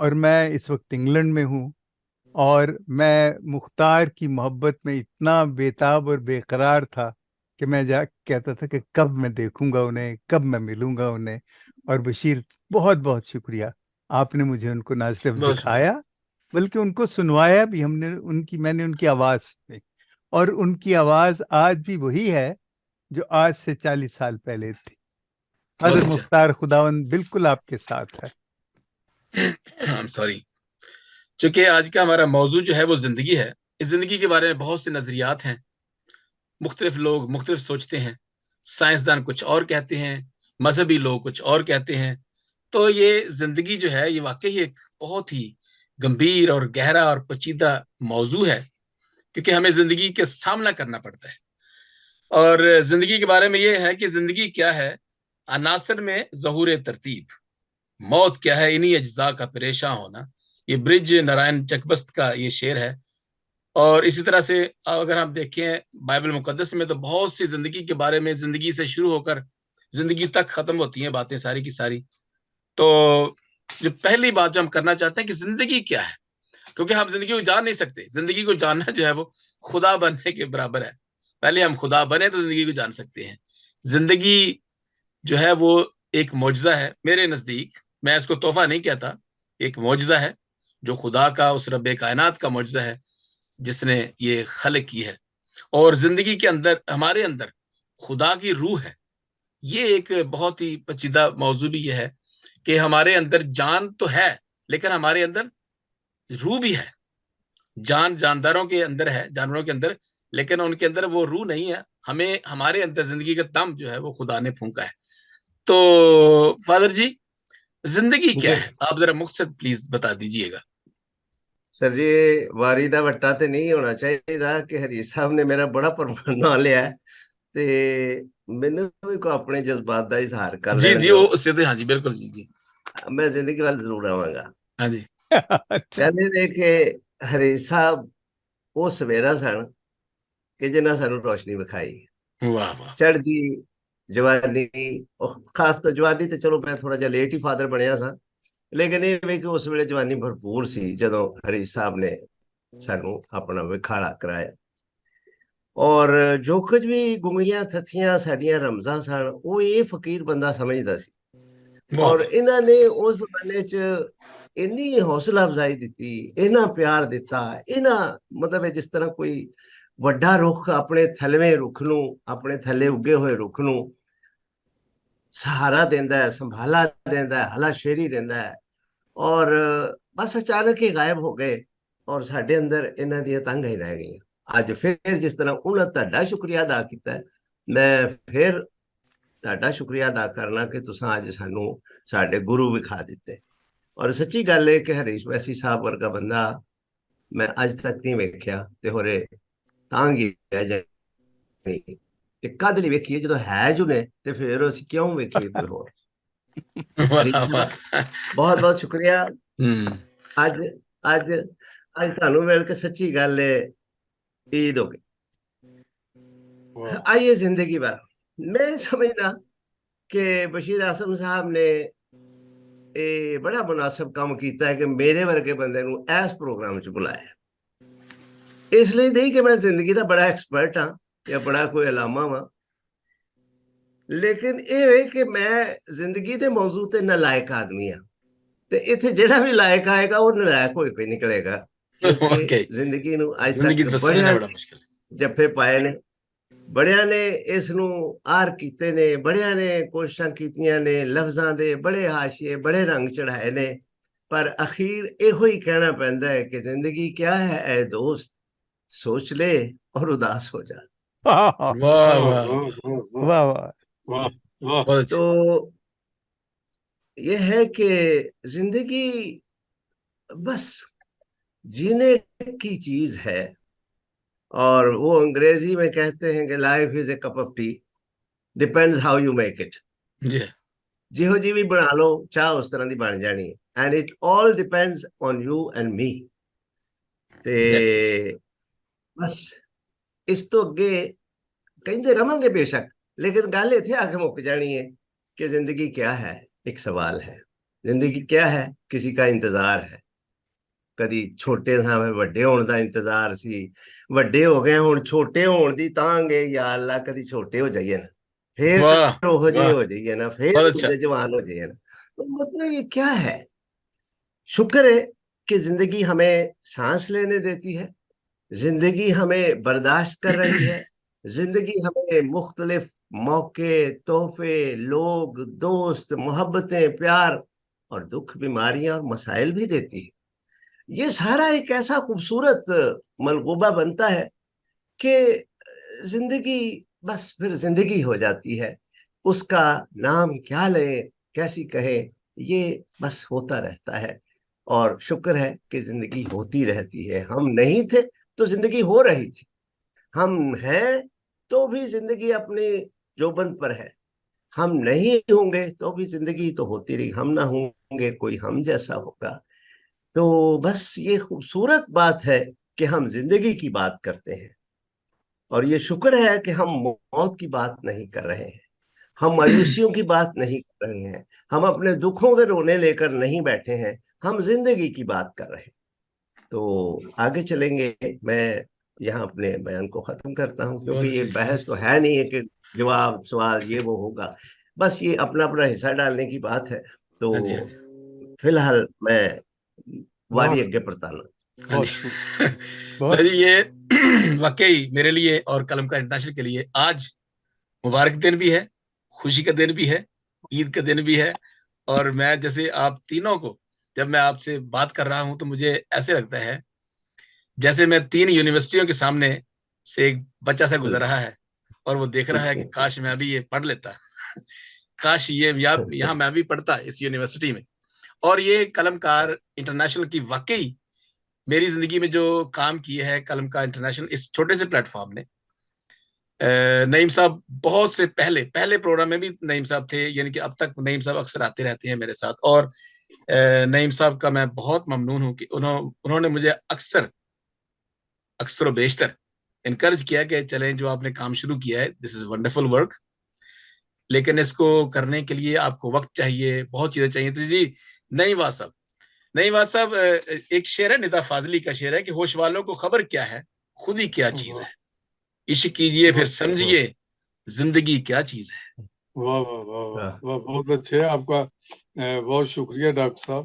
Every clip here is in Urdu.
اور میں اس وقت انگلینڈ میں ہوں، اور میں مختار کی محبت میں اتنا بےتاب اور بے قرار تھا کہ میں جا کہتا تھا کہ کب میں دیکھوں گا انہیں، کب میں ملوں گا انہیں۔ اور بشیر، بہت بہت شکریہ، آپ نے مجھے ان کو نہ صرف بہت شکریہ۔ دکھایا بلکہ ان کو سنوایا بھی۔ میں نے ان کی آواز سنی، اور ان کی آواز آج بھی وہی ہے جو آج سے 40 سال پہلے تھی۔ بہت حضرت اچھا۔ مختار خداوند بالکل آپ کے ساتھ ہے۔ سوری، چونکہ آج کا ہمارا موضوع جو ہے وہ زندگی ہے۔ اس زندگی کے بارے میں بہت سے نظریات ہیں، مختلف لوگ مختلف سوچتے ہیں، سائنسدان کچھ اور کہتے ہیں، مذہبی لوگ کچھ اور کہتے ہیں۔ تو یہ زندگی جو ہے یہ واقعی ایک بہت ہی گمبھیر اور گہرا اور پیچیدہ موضوع ہے، کیونکہ ہمیں زندگی کے سامنا کرنا پڑتا ہے۔ اور زندگی کے بارے میں یہ ہے کہ زندگی کیا ہے، عناصر میں ظہور ترتیب، موت کیا ہے انہی اجزاء کا پریشاں ہونا۔ یہ برج نارائن چکبست کا یہ شعر ہے۔ اور اسی طرح سے اگر ہم دیکھیں بائبل مقدس میں تو بہت سی زندگی کے بارے میں، زندگی سے شروع ہو کر زندگی تک ختم ہوتی ہیں باتیں ساری کی ساری۔ تو جو پہلی بات جو ہم کرنا چاہتے ہیں کہ زندگی کیا ہے، کیونکہ ہم زندگی کو جان نہیں سکتے۔ زندگی کو جاننا جو ہے وہ خدا بننے کے برابر ہے۔ پہلے ہم خدا بنے تو زندگی کو جان سکتے ہیں۔ زندگی جو ہے وہ ایک معجزہ ہے میرے نزدیک، میں اس کو تحفہ نہیں کہتا، ایک معجزہ ہے جو خدا کا، اس رب کائنات کا معجزہ ہے جس نے یہ خلق کی ہے۔ اور زندگی کے اندر، ہمارے اندر خدا کی روح ہے۔ یہ ایک بہت ہی پیچیدہ موضوع بھی یہ ہے کہ ہمارے اندر جان تو ہے لیکن ہمارے اندر روح بھی ہے۔ جان جانداروں کے اندر ہے، جانوروں کے اندر، لیکن ان کے اندر وہ روح نہیں ہے۔ ہمارے اندر زندگی کا دم جو ہے وہ خدا نے پھونکا ہے۔ تو فادر جی، زندگی کیا جی ہے، آپ ذرا مختصر پلیز بتا دیجئے گا۔ سر جی، واریدہ وٹا تے نہیں ہونا چاہیے کہ حریص صاحب نے میرا بڑا نام لیا ہے تے مینوں بھی کو اپنے جذبات دا اظہار کر جی لین جی، دیو۔ وہ اس سے تو ہاں جی بالکل، جی جی میں زندگی وال ضرور آواں گا۔ ہاں جی۔ اچھا، کہندے نے کہ حریص صاحب وہ سویرا سن کہ جنہاں سانو روشنی وکھائی، واہ واہ، چڑھدی جوانی، خاص تو جوانی تے چلو میں تھوڑا جا لیٹ ہی فادر بنیا سا، لیکن یہ بھی کہ اس ویلے جوانی بھرپور سی جدوں حریص صاحب نے سانو اپنا وکھاڑا کرایا۔ اور جو کچھ بھی گنگیاں تھتیاں ساڈیاں رمزاں سن، وہ یہ فقیر بندہ سمجھدا سی۔ اور واہ انہاں نے اس زمانے چ انی حوصلہ افزائی دیتی، اینا پیار دیتا، اینا مطلب ہے جس طرح کوئی وڈا رخ اپنے تھلویں رخ نو، اپنے تھلے اگے ہوئے رخ نو سہارا دیندا ہے، سنبھالا دیندا ہے، ہلا شیری دیندا ہے۔ اور بس اچانک ہی غائب ہو گئے اور ساڈے اندر انہاں دی تنگاں ہی رہ گئیاں۔ اج پھر جس طرح انہاں تہاڈا شکریہ ادا کیتا ہے، میں پھر تہاڈا شکریہ ادا کرنا کہ تساں اج سانو ساڈے گرو وکھا دیتے۔ اور سچی گل ہے کہ حریص ویسی صاحب ورگا بندہ میں اج تک نہیں ویکھیا تے ہورے تانگ ہی رہ جائے کد لی ویکھیے جدو ہے جو نے تے پھر اسی کیوں ویکھیے کوئی ہور۔ حریص واہ صاحب واہ، بہت بہت شکریہ۔ ہوں، اج اج اج تانوں مل کے سچی گل ہے عید ہو گئی۔ واہ، آئیے زندگی پر میں سمجھنا کہ بشیر اعظم صاحب نے یہ بڑا مناسب کام کیتا ہے کہ میرے ورگے بندے نو ایس پروگرام چ بلایا۔ اس لیے نہیں کہ میں زندگی دا بڑا ایکسپرٹ ہاں یا بڑا کوئی علامہ ہاں، لیکن یہ ہے کہ میں زندگی دے موضوع تے نالائق آدمی ہاں تے ایتھے جڑا بھی لائق آئے گا وہ نالائق ہوئی کوئی نکلے گا، کیونکہ اوکے، زندگی نو اج زندگی تک تو بڑے سمجھنا بڑا مشکل ہے۔ جفے پائے نے، بڑیاں نے اس نو آر کیتے نے، بڑیاں نے کوششاں کیتیاں نے، لفظاں دے بڑے حاشیے بڑے رنگ چڑھائے نے، پر اخیر ایہو ہی کہنا پیندا ہے کہ زندگی کیا ہے اے دوست، سوچ لے اور اداس ہو جا۔ واہ واہ واہ واہ واہ، واہ، بہت اچھا۔ تو یہ ہے کہ زندگی بس جینے کی چیز ہے، اور وہ انگریزی میں کہتے ہیں کہ life is a cup of tea, depends how you make it. جی جہو جی بھی بنا لو چاہ اس طرح دی بن جانی ہے، and it all depends on you and me. تے ایگزیکٹلی، بس اس تو اگے کہندے رواں گے بے شک، لیکن گل اتنے آ کے مک جانی ہے کہ زندگی کیا ہے، ایک سوال ہے۔ زندگی کیا ہے؟ کسی کا انتظار ہے. کدی چھوٹے ساں وڈے ہوਣ دا انتظار سی, وڈے ہو گئے ہن چھوٹے ہون دی تانگ ہے, یا اللہ کدی چھوٹے ہو جائیے نا, پھر واہ وہ جے واہ، ہو جائیے نا, پھر بہت اچھا. جوان ہو جائیے نا. تو مطلب یہ کیا ہے؟ شکر ہے کہ زندگی ہمیں سانس لینے دیتی ہے, زندگی ہمیں برداشت کر رہی ہے, زندگی ہمیں مختلف موقع, تحفے, لوگ, دوست, محبتیں, پیار اور دکھ, بیماریاں اور مسائل بھی دیتی ہے. یہ سارا ایک ایسا خوبصورت ملغوبہ بنتا ہے کہ زندگی بس پھر زندگی ہو جاتی ہے. اس کا نام کیا لیں, کیسی کہیں, یہ بس ہوتا رہتا ہے. اور شکر ہے کہ زندگی ہوتی رہتی ہے. ہم نہیں تھے تو زندگی ہو رہی تھی, ہم ہیں تو بھی زندگی اپنے جوبن پر ہے, ہم نہیں ہوں گے تو بھی زندگی تو ہوتی رہی. ہم نہ ہوں گے کوئی ہم جیسا ہوگا. تو بس یہ خوبصورت بات ہے کہ ہم زندگی کی بات کرتے ہیں, اور یہ شکر ہے کہ ہم موت کی بات نہیں کر رہے ہیں, ہم مایوسیوں کی بات نہیں کر رہے ہیں, ہم اپنے دکھوں کے رونے لے کر نہیں بیٹھے ہیں, ہم زندگی کی بات کر رہے ہیں. تو آگے چلیں گے. میں یہاں اپنے بیان کو ختم کرتا ہوں, کیونکہ بہت یہ صحیح. بحث تو ہے نہیں ہے کہ جواب سوال یہ وہ ہوگا, بس یہ اپنا اپنا حصہ ڈالنے کی بات ہے. تو ہاں جی ہاں جی فی الحال میں واری بہت اگے پرتانا. ہاں بہت جی. خوب، بھائی بہت جی، یہ واقعی میرے لیے اور قلم کا انٹرنیشنل کے لیے آج مبارک دن بھی ہے, خوشی کا دن بھی ہے, عید کا دن بھی ہے. اور میں جیسے آپ تینوں کو, جب میں آپ سے بات کر رہا ہوں تو مجھے ایسے لگتا ہے جیسے میں 3 یونیورسٹیوں کے سامنے سے ایک بچہ سا گزر رہا ہے, اور وہ دیکھ رہا ہے کہ کاش میں ابھی یہ پڑھ لیتا, کاش یہ یہاں میں بھی پڑھتا اس یونیورسٹی میں. اور یہ قلم کار انٹرنیشنل کی واقعی میری زندگی میں جو کام کیا ہے قلم کا انٹرنیشنل اس چھوٹے سے پلیٹ فارم نے. نعیم صاحب بہت سے پہلے پروگرام میں بھی نعیم صاحب تھے, یعنی کہ اب تک نعیم صاحب اکثر آتے رہتے ہیں میرے ساتھ, اور نعیم صاحب کا میں بہت ممنون ہوں کہ انہوں نے مجھے اکثر و بیشتر انکریج کیا کہ چلیں جو آپ نے کام شروع کیا ہے دس از ونڈرفل ورک, لیکن اس کو کرنے کے لیے آپ کو وقت چاہیے, بہت چیزیں چاہیے. تو جی نعیم صاحب ایک شعر ہے, ندا فاضلی کا شعر ہے کہ ہوش والوں کو خبر کیا ہے خود ہی کیا چیز ہے, عشق کیجئے پھر سمجھیے زندگی کیا چیز ہے. واہ واہ واہ واہ واہ، بہت اچھے. آپ کا بہت شکریہ ڈاکٹر صاحب.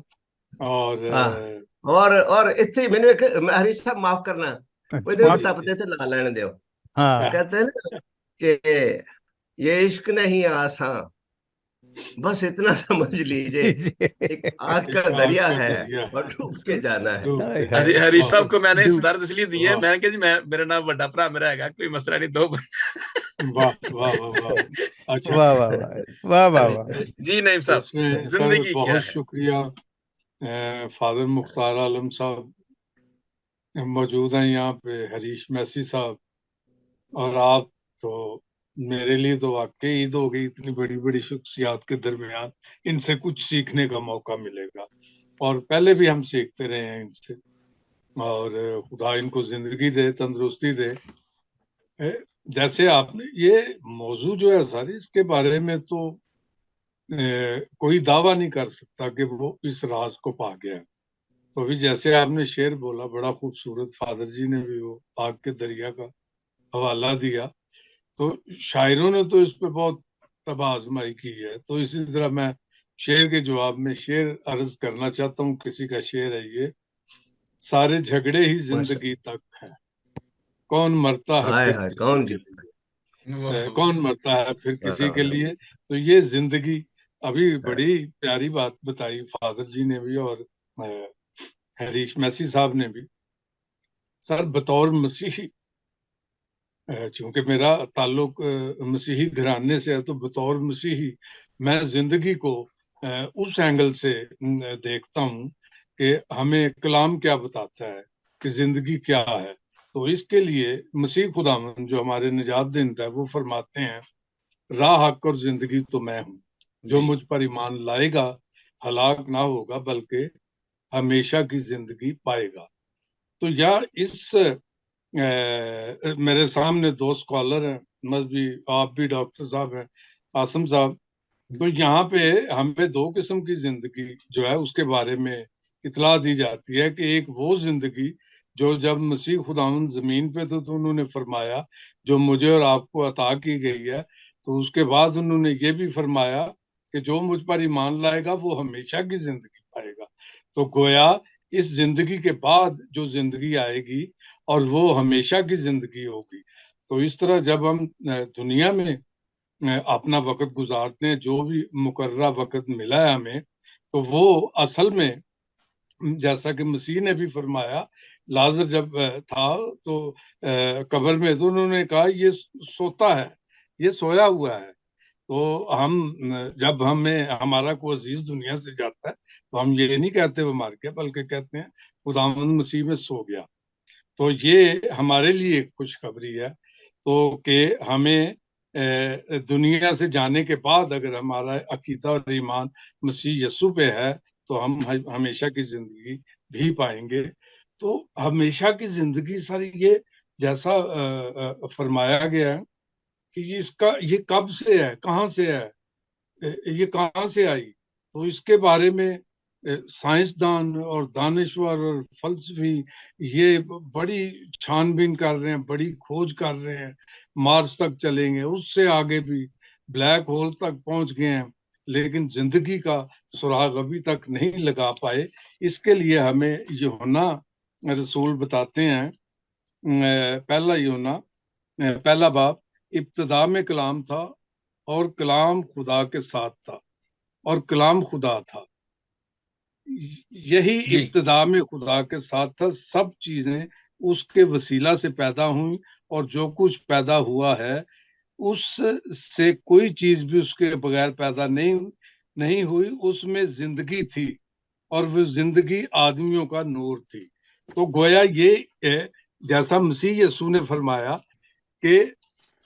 اور اتنے میں نے ہریش صاحب معاف کرنا, وہ معاف. تپتے تھے لا لینے دیو. ہاں کہتے ہیں نا کہ یہ عشق نہیں آسان, بس اتنا سمجھ لیجئے ایک آگ کا دریا ہے اور ڈوب کے جانا ہے. ہریش صاحب کو میں نے صدارت اس لیے دی ہے, میں نے کہا جی میرا نام بڑا بھرا میرا ہے گا, کوئی مسئلہ نہیں, دو واہ واہ واہ واہ. اچھا واہ واہ واہ واہ واہ. جی نعیم صاحب اس میں سر زندگی کیا بہت ہے. شکریہ. فادر مختار عالم صاحب موجود ہیں یہاں پہ, ہریش میسی صاحب, اور آپ. تو میرے لیے تو واقعی عید ہو گئی, اتنی بڑی بڑی شخصیات کے درمیان ان سے کچھ سیکھنے کا موقع ملے گا, اور پہلے بھی ہم سیکھتے رہے ہیں ان سے, اور خدا ان کو زندگی دے, تندرستی دے. جیسے آپ نے یہ موضوع جو ہے ساری, اس کے بارے میں تو کوئی دعویٰ نہیں کر سکتا کہ وہ اس راز کو پا گیا. تو ابھی جیسے آپ نے شعر بولا بڑا خوبصورت, فادر جی نے بھی وہ آگ کے دریا کا حوالہ دیا, تو شاعروں نے تو اس پہ بہت طبع آزمائی کی ہے. تو اسی طرح میں شعر کے جواب میں شعر عرض کرنا چاہتا ہوں. کسی کا شعر ہے یہ, سارے جھگڑے ہی زندگی تک ہے, کون مرتا ہے ہائے پھر ہائے, کسی کون کے جیتا لیے, کون مرتا ہے پھر کسی کے لیے. تو یہ زندگی, ابھی بڑی پیاری بات بتائی فادر جی نے بھی اور ہریش میسی صاحب نے بھی. سر بطور مسیحی, چونکہ میرا تعلق مسیحی گھرانے سے ہے, تو بطور مسیحی میں زندگی کو اس اینگل سے دیکھتا ہوں کہ ہمیں کلام کیا بتاتا ہے کہ زندگی کیا ہے. تو اس کے لیے مسیح خداوند جو ہمارے نجات دہندہ ہے وہ فرماتے ہیں, راہ حق اور زندگی تو میں ہوں, جو مجھ پر ایمان لائے گا ہلاک نہ ہوگا بلکہ ہمیشہ کی زندگی پائے گا. تو یا اس میرے سامنے 2 اسکالر ہیں مذہبی, آپ بھی ڈاکٹر صاحب ہیں, آسم صاحب, تو یہاں پہ ہمیں دو قسم کی زندگی جو ہے اس کے بارے میں اطلاع دی جاتی ہے کہ ایک وہ زندگی جو جب مسیح خداوند زمین پہ تھے تو انہوں نے فرمایا جو مجھے اور آپ کو عطا کی گئی ہے، تو اس کے بعد انہوں نے یہ بھی فرمایا کہ جو مجھ پر ایمان لائے گا وہ ہمیشہ کی زندگی پائے گا۔ تو گویا اس زندگی کے بعد جو زندگی آئے گی اور وہ ہمیشہ کی زندگی ہوگی۔ تو اس طرح جب ہم دنیا میں اپنا وقت گزارتے ہیں، جو بھی مقررہ وقت ملا ہے ہمیں، تو وہ اصل میں جیسا کہ مسیح نے بھی فرمایا، لازر جب تھا تو قبر میں، تو انہوں نے کہا یہ سوتا ہے، یہ سویا ہوا ہے۔ تو ہم جب ہمارا کوئی عزیز دنیا سے جاتا ہے تو ہم یہ نہیں کہتے وہ مر گیا، بلکہ کہتے ہیں خداوند مسیح میں سو گیا۔ تو یہ ہمارے لیے ایک خوشخبری ہے، تو کہ ہمیں دنیا سے جانے کے بعد اگر ہمارا عقیدہ اور ایمان مسیح یسوع پہ ہے تو ہم ہمیشہ کی زندگی بھی پائیں گے۔ تو ہمیشہ کی زندگی سر یہ جیسا فرمایا گیا ہے کہ یہ کب سے ہے، کہاں سے ہے، یہ کہاں سے آئی، تو اس کے بارے میں سائنسدان اور دانشور اور فلسفی یہ بڑی چھان بین کر رہے ہیں، بڑی کھوج کر رہے ہیں، مارس تک چلیں گے، اس سے آگے بھی بلیک ہول تک پہنچ گئے ہیں، لیکن زندگی کا سراغ ابھی تک نہیں لگا پائے۔ اس کے لیے ہمیں یوحنا رسول بتاتے ہیں، پہلا یوحنا پہلا باب، ابتدا میں کلام تھا اور کلام خدا کے ساتھ تھا اور کلام خدا تھا، یہی ابتدا میں خدا کے ساتھ تھا، سب چیزیں اس کے وسیلہ سے پیدا ہوئیں اور جو کچھ پیدا ہوا ہے اس سے کوئی چیز بھی اس کے بغیر پیدا نہیں ہوئی۔ اس میں زندگی تھی اور وہ زندگی آدمیوں کا نور تھی۔ تو گویا یہ جیسا مسیح یسوع نے فرمایا کہ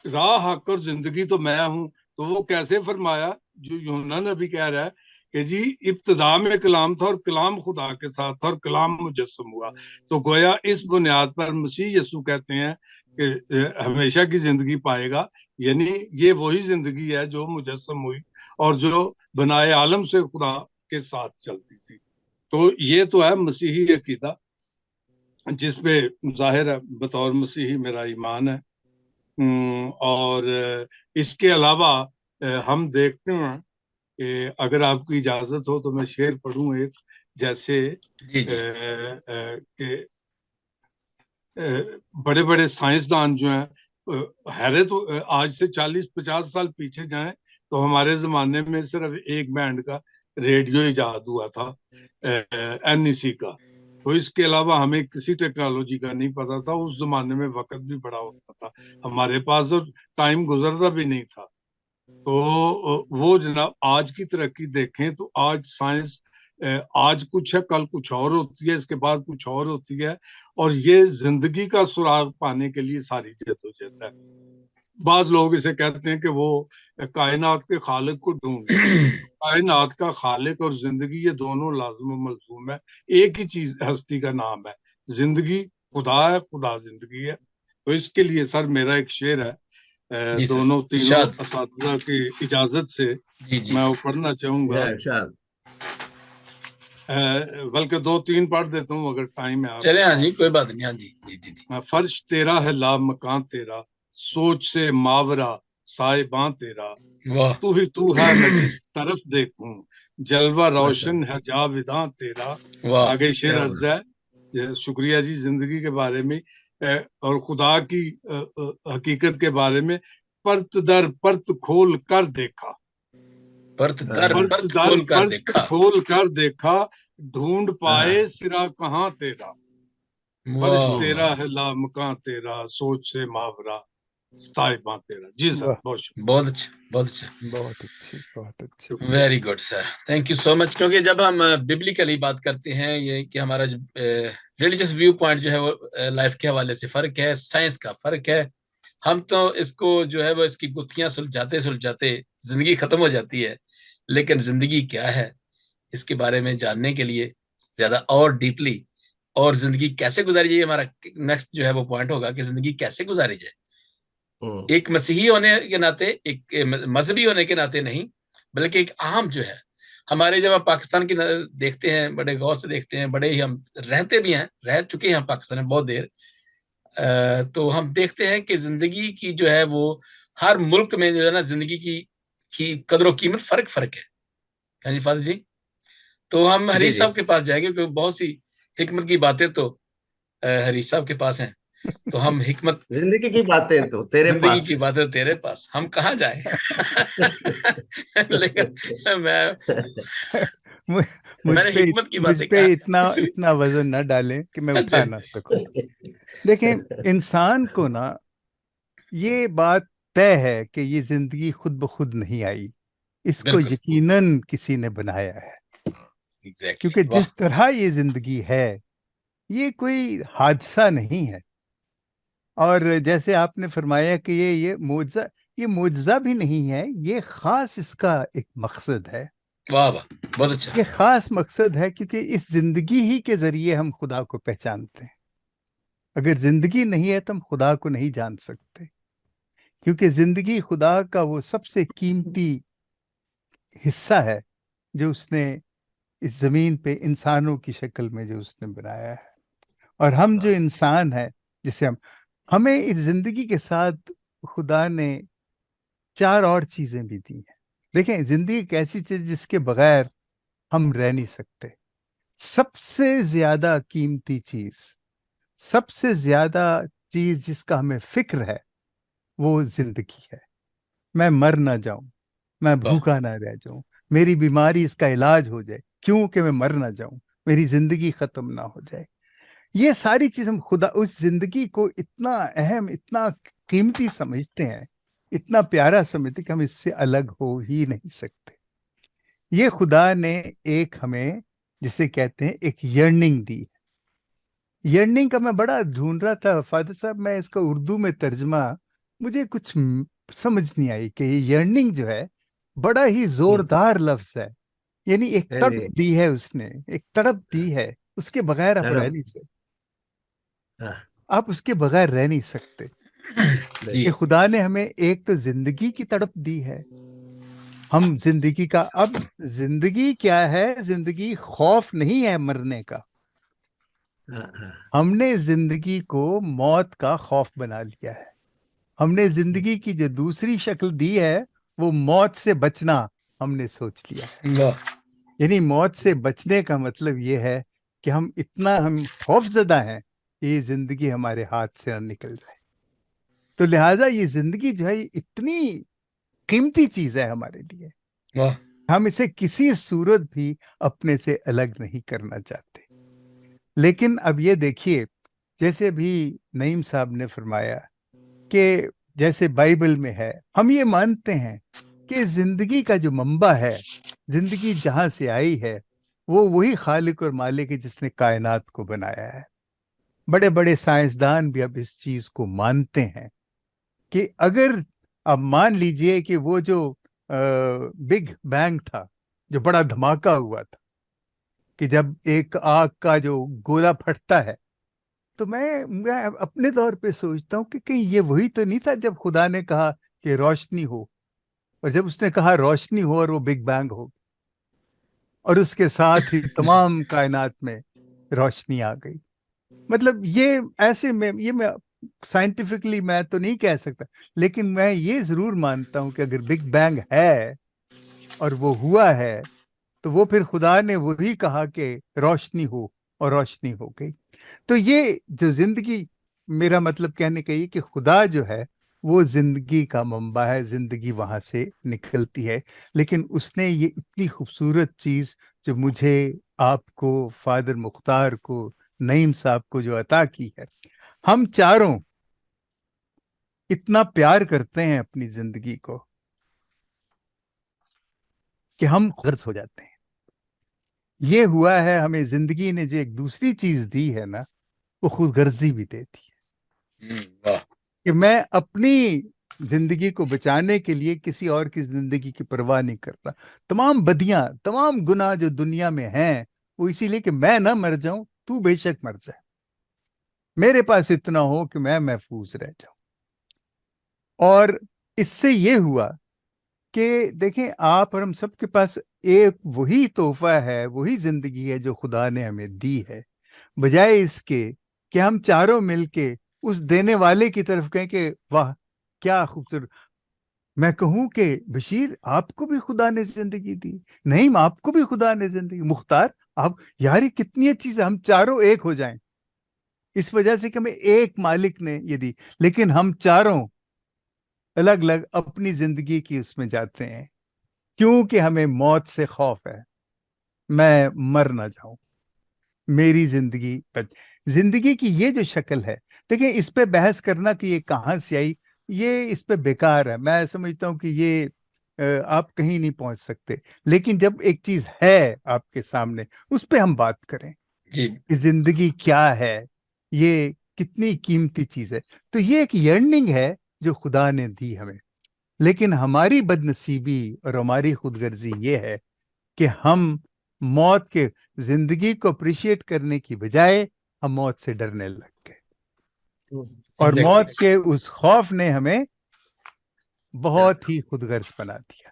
راہ، حق اور زندگی تو میں ہوں، تو وہ کیسے فرمایا جو یوحنا نبی کہہ رہا ہے کہ جی ابتدا میں کلام تھا اور کلام خدا کے ساتھ تھا اور کلام مجسم ہوا۔ تو گویا اس بنیاد پر مسیح یسوع کہتے ہیں کہ ہمیشہ کی زندگی پائے گا، یعنی یہ وہی زندگی ہے جو مجسم ہوئی اور جو بنائے عالم سے خدا کے ساتھ چلتی تھی۔ تو یہ تو ہے مسیحی عقیدہ جس پہ ظاہر ہے بطور مسیحی میرا ایمان ہے۔ اور اس کے علاوہ ہم دیکھتے ہیں کہ اگر آپ کی اجازت ہو تو میں شعر پڑھوں ایک، جیسے کہ بڑے بڑے سائنسدان جو ہیں، حیرت آج سے 40-50 سال پیچھے جائیں تو ہمارے زمانے میں صرف ایک بینڈ کا ریڈیو ایجاد ہوا تھا، NEC کا، تو اس کے علاوہ ہمیں کسی ٹیکنالوجی کا نہیں پتا تھا۔ اس زمانے میں وقت بھی بڑا ہوتا تھا ہمارے پاس اور ٹائم گزرتا بھی نہیں تھا۔ تو وہ جناب آج کی ترقی دیکھیں تو آج سائنس آج کچھ ہے، کل کچھ اور ہوتی ہے، اس کے بعد کچھ اور ہوتی ہے، اور یہ زندگی کا سراغ پانے کے لیے ساری جدوجہد ہے۔ بعض لوگ اسے کہتے ہیں کہ وہ کائنات کے خالق کو ڈھونڈ رہے ہیں۔ کائنات کا خالق اور زندگی یہ دونوں لازم و ملزوم ہے، ایک ہی چیز ہستی کا نام ہے زندگی، خدا ہے، خدا زندگی ہے۔ تو اس کے لیے سر میرا ایک شعر ہے، دونوں تینوں اساتذہ کی اجازت سے میں وہ پڑھنا چاہوں گا، بلکہ 2-3 پڑھ دیتا ہوں اگر ٹائم ہے۔ چلے ہاں جی، کوئی بات نہیں، ہاں جی جی جی۔ فرش تیرا ہے لا مکان تیرا، سوچ سے ماورا سائباں تیرا، تو ہی تو ہے میں جس طرف دیکھوں، جلوہ روشن ہے جاوداں تیرا۔ آگے شعر عرض ہے، شکریہ جی، زندگی کے بارے میں اور خدا کی حقیقت کے بارے میں، پرت در پرت کھول کر دیکھا، پرت در پرت کھول کر دیکھا، کھول کر دیکھا، ڈھونڈ پائے سرا کہاں تیرا، فرش تیرا ہے لا مکان تیرا، سوچ سے ماورا صاحباں تیرا۔ جی سر، بہت شکریہ، بہت اچھا، بہت اچھا، بہت اچھی، بہت اچھی، very good sir, thank you so much. کیونکہ جب ہم ببلیکلی بات کرتے ہیں، یہ کہ ہمارا جو ریلیجس ویو پوائنٹ جو ہے وہ لائف کے حوالے سے فرق ہے، سائنس کا فرق ہے، ہم تو اس کو جو ہے وہ اس کی گتھیاں سلجھاتے سلجھاتے زندگی ختم ہو جاتی ہے، لیکن زندگی کیا ہے اس کے بارے میں جاننے کے لیے زیادہ اور ڈیپلی اور زندگی کیسے گزاری جائے، ہمارا نیکسٹ جو ہے وہ پوائنٹ ہوگا کہ زندگی کیسے گزاری جائے۔ ایک مسیحی ہونے کے ناطے، ایک مذہبی ہونے کے ناطے نہیں، بلکہ ایک عام جو ہے ہمارے، جب ہم پاکستان کی دیکھتے ہیں، بڑے غور سے دیکھتے ہیں، بڑے ہی ہم رہتے بھی ہیں، رہ چکے ہیں ہم پاکستان میں بہت دیر، تو ہم دیکھتے ہیں کہ زندگی کی جو ہے وہ ہر ملک میں جو ہے نا زندگی کی قدر و قیمت فرق ہے. ہاں جی فاضل جی، تو ہم جی حریث جی صاحب کے پاس جائیں گے کیونکہ بہت سی حکمت کی باتیں تو حریث صاحب کے پاس ہیں، تو ہم حکمت زندگی کی باتیں تو تیرے زندگی پاس کی باتیں تیرے پاس، ہم کہاں جائیں. لیکن میں مجھ نے پہ حکمت کی مجھ باتیں پہ کہا اتنا وزن نہ ڈالیں کہ میں اٹھا نہ سکوں. دیکھیں، انسان کو نا یہ بات طے ہے کہ یہ زندگی خود بخود نہیں آئی، اس کو بالکل یقیناً کسی نے بنایا ہے. ایگزیکٹلی. کیونکہ واہ جس طرح یہ زندگی ہے، یہ کوئی حادثہ نہیں ہے. اور جیسے آپ نے فرمایا کہ یہ معجزہ بھی نہیں ہے، یہ خاص اس کا ایک مقصد ہے. واہ واہ، بہت اچھا. یہ خاص مقصد ہے کیونکہ اس زندگی ہی کے ذریعے ہم خدا کو پہچانتے ہیں. اگر زندگی نہیں ہے تو ہم خدا کو نہیں جان سکتے، کیونکہ زندگی خدا کا وہ سب سے قیمتی حصہ ہے جو اس نے اس زمین پہ انسانوں کی شکل میں جو اس نے بنایا ہے. اور ہم جو انسان ہیں، جسے ہمیں اس زندگی کے ساتھ خدا نے 4 اور چیزیں بھی دی ہیں. دیکھیں، زندگی ایک ایسی چیز جس کے بغیر ہم رہ نہیں سکتے. سب سے زیادہ قیمتی چیز، سب سے زیادہ چیز جس کا ہمیں فکر ہے، وہ زندگی ہے. میں مر نہ جاؤں، میں بھوکا نہ رہ جاؤں، میری بیماری اس کا علاج ہو جائے، کیوں کہ میں مر نہ جاؤں، میری زندگی ختم نہ ہو جائے. یہ ساری چیز ہم خدا اس زندگی کو اتنا اہم، اتنا قیمتی سمجھتے ہیں، اتنا پیارا سمجھتے کہ ہم اس سے الگ ہو ہی نہیں سکتے. یہ خدا نے ایک ہمیں جسے کہتے ہیں ایک یرننگ دی. یرننگ کا میں بڑا ڈھونڈ رہا تھا فادر صاحب، میں اس کا اردو میں ترجمہ مجھے کچھ سمجھ نہیں آئی کہ یہ یرننگ جو ہے بڑا ہی زوردار لفظ ہے. یعنی ایک تڑپ دی ہے، اس نے ایک تڑپ دی ہے، اس کے بغیر آپ رہ نہیں سکتے. آپ اس کے بغیر رہ نہیں سکتے. کہ خدا نے ہمیں ایک تو زندگی کی تڑپ دی ہے. ہم زندگی کا، اب زندگی کیا ہے؟ زندگی خوف نہیں ہے مرنے کا. ہم نے زندگی کو موت کا خوف بنا لیا ہے. ہم نے زندگی کی جو دوسری شکل دی ہے وہ موت سے بچنا ہم نے سوچ لیا ہے. یعنی موت سے بچنے کا مطلب یہ ہے کہ ہم خوف زدہ ہیں کہ یہ زندگی ہمارے ہاتھ سے نہ نکل جائے. تو لہٰذا یہ زندگی جو ہے یہ اتنی قیمتی چیز ہے ہمارے لیے، ہم اسے کسی صورت بھی اپنے سے الگ نہیں کرنا چاہتے. لیکن اب یہ دیکھیے، جیسے بھی نعیم صاحب نے فرمایا کہ جیسے بائبل میں ہے، ہم یہ مانتے ہیں کہ زندگی کا جو منبع ہے، زندگی جہاں سے آئی ہے، وہ وہی خالق اور مالک ہے جس نے کائنات کو بنایا ہے. بڑے بڑے سائنسدان بھی اب اس چیز کو مانتے ہیں کہ اگر اب مان لیجئے کہ وہ جو بگ بینگ تھا، جو بڑا دھماکہ ہوا تھا، کہ جب ایک آگ کا جو گولا پھٹتا ہے، تو میں اپنے طور پہ سوچتا ہوں کہ کہیں یہ وہی تو نہیں تھا جب خدا نے کہا کہ روشنی ہو، اور جب اس نے کہا روشنی ہو اور وہ بگ بینگ ہو، اور اس کے ساتھ ہی تمام کائنات میں روشنی آ گئی. مطلب یہ ایسے میں سائنٹیفکلی میں تو نہیں کہہ سکتا، لیکن میں یہ ضرور مانتا ہوں کہ اگر بگ بینگ ہے اور وہ ہوا ہے تو وہ پھر خدا نے وہی کہا کہ روشنی ہو اور روشنی ہو گئی. تو یہ جو زندگی، میرا مطلب کہنے کا یہ کہ خدا جو ہے وہ زندگی کا منبع ہے، زندگی وہاں سے نکلتی ہے. لیکن اس نے یہ اتنی خوبصورت چیز جو مجھے، آپ کو، فادر مختار کو، نعیم صاحب کو جو عطا کی ہے، ہم چاروں اتنا پیار کرتے ہیں اپنی زندگی کو کہ ہم غرض ہو جاتے ہیں. یہ ہوا ہے، ہمیں زندگی نے جو ایک دوسری چیز دی ہے نا، وہ خود غرضی بھی دیتی ہے کہ میں اپنی زندگی کو بچانے کے لیے کسی اور کی زندگی کی پرواہ نہیں کرتا. تمام بدیاں، تمام گناہ جو دنیا میں ہیں، وہ اسی لیے کہ میں نہ مر جاؤں، تو بے شک مر جائے، میرے پاس اتنا ہو کہ میں محفوظ رہ جاؤں. اور اس سے یہ ہوا کہ دیکھیں آپ اور ہم سب کے پاس ایک وہی تحفہ ہے، وہی زندگی ہے جو خدا نے ہمیں دی ہے، بجائے اس کے کہ ہم چاروں مل کے اس دینے والے کی طرف کہیں کہ واہ کیا خوبصورت. میں کہوں کہ بشیر آپ کو بھی خدا نے زندگی دی، نہیں آپ کو بھی خدا نے زندگی، مختار آپ، یار یہ کتنی اچھی سے ہم چاروں ایک ہو جائیں، اس وجہ سے کہ ہمیں ایک مالک نے یہ دی، لیکن ہم چاروں الگ الگ اپنی زندگی کی اس میں جاتے ہیں کیونکہ ہمیں موت سے خوف ہے. میں مر نہ جاؤں، میری زندگی کی یہ جو شکل ہے، دیکھیں اس پہ بحث کرنا کہ یہ کہاں سے آئی، یہ اس پہ بیکار ہے. میں سمجھتا ہوں کہ یہ آپ کہیں نہیں پہنچ سکتے، لیکن جب ایک چیز ہے آپ کے سامنے اس پہ ہم بات کریں جی کہ زندگی کیا ہے، یہ کتنی قیمتی چیز ہے. تو یہ ایک یرننگ ہے جو خدا نے دی ہمیں، لیکن ہماری بد نصیبی اور ہماری خود غرضی یہ ہے کہ ہم موت کے زندگی کو اپریشیٹ کرنے کی بجائے ہم موت سے ڈرنے لگ گئے، اور Exactly. موت کے اس خوف نے ہمیں بہت ہی خود غرض بنا دیا.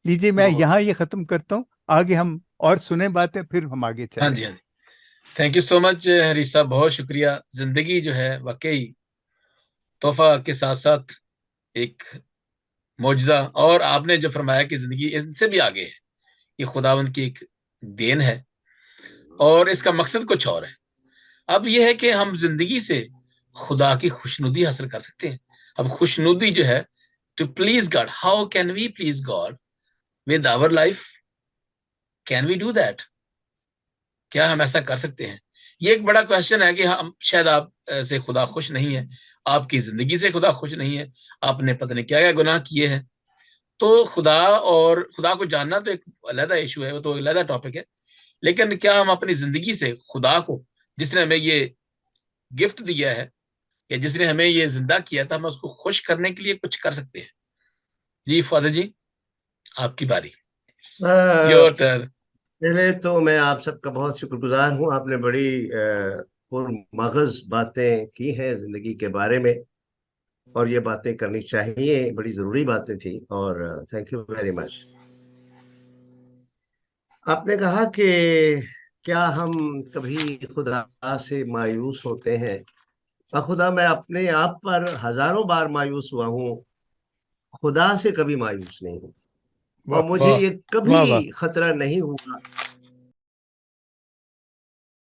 لیجیے میں یہاں یہ ختم کرتا ہوں، آگے ہم اور سنیں باتیں، پھر ہم آگے ہاں چلیں. جی ہاں جی، تھینک یو سو مچ حریث صاحب، بہت شکریہ. زندگی جو ہے واقعی تحفہ کے ساتھ ساتھ ایک معجزہ، اور آپ نے جو فرمایا کہ زندگی ان سے بھی آگے ہے، یہ خداوند کی ایک دین ہے اور اس کا مقصد کچھ اور ہے. اب یہ ہے کہ ہم زندگی سے خدا کی خوشنودی حاصل کر سکتے ہیں. اب خوشنودی جو ہے to please God, how can we please God with our life? Can we do that? کیا ہم ایسا کر سکتے ہیں؟ یہ ایک بڑا کوشچن ہے کہ ہم شاید آپ سے خدا خوش نہیں ہے، آپ کی زندگی سے خدا خوش نہیں ہے، آپ نے پتہ نہیں کیا کیا گناہ کیے ہیں. تو خدا اور خدا کو جاننا تو ایک علیحدہ ایشو ہے، وہ تو علیحدہ ٹاپک ہے. لیکن کیا ہم اپنی زندگی سے خدا کو، جس نے ہمیں یہ گفٹ دیا ہے کہ جس نے ہمیں یہ زندہ کیا تھا، ہم اس کو خوش کرنے کے لیے کچھ کر سکتے ہیں؟ جی فادر جی، آپ کی باری. Your turn. پہلے تو میں آپ سب کا بہت شکر گزار ہوں، آپ نے بڑی پرمغز باتیں کی ہیں زندگی کے بارے میں، اور یہ باتیں کرنی چاہیے، بڑی ضروری باتیں تھیں، اور تھینک یو ویری مچ. آپ نے کہا کہ کیا ہم کبھی خدا سے مایوس ہوتے ہیں؟ خدا، میں اپنے آپ پر ہزاروں بار مایوس ہوا ہوں، خدا سے کبھی مایوس نہیں ہوں، اور واہ مجھے واہ یہ واہ واہ. کبھی خطرہ نہیں ہوا